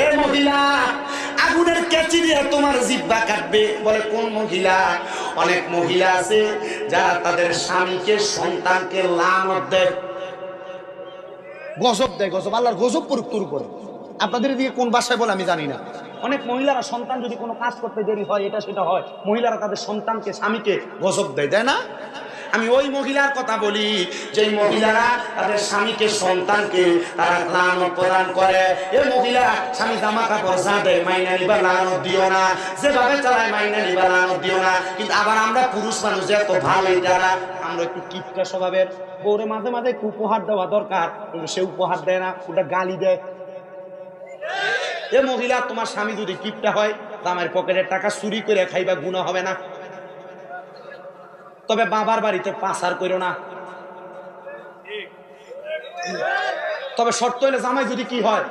এ মহিলা আগুনের কেচি দিয়ে তোমার জিহ্বা কাটবে। বলে কোন মহিলা? অনেক মহিলা আছে যারা তাদের স্বামীকে সন্তানকে লানত দেয়, গজব দেয়, গজব, আল্লাহর গজব পড়ুক তোর উপরে। আপনাদের এদিকে কোন ভাষায় বলে আমি জানি না। অনেক মহিলারা সন্তান যদি কোনো কাজ করতে দেরি হয়, এটা সেটা হয়, মহিলারা তাদের সন্তানকে স্বামীকে গজব দেয়, দেয় না? আমি ওই মহিলার কথা বলি যে মহিলারা তাদের স্বামীকে সন্তানকে তারা লানত প্রদান করে। এ মহিলা স্বামী জামা কাপড় যা দেয় মাইনা নিবা, লানত দিও না। যেভাবে চালায় মাইনা নিবা, লানত দিও না। কিন্তু আবার আমরা পুরুষ মানুষ এত ভালো যারা, আমরা একটু কিপটা স্বভাবের, বউরে মাঝে মাঝে একটু উপহার দেওয়া দরকার, কিন্তু সে উপহার দেয় না, ওটা গালি দেয়। এ মহিলা, তোমার স্বামী যদি কিপটা হয়, জামাইয়ের পকেটের টাকা চুরি করে খাইবা, গুনাহ হবে না। তবে বাবার বাড়িতে পাচার করো না। তবে শর্ত হইলে জামাই যদি কি হয়,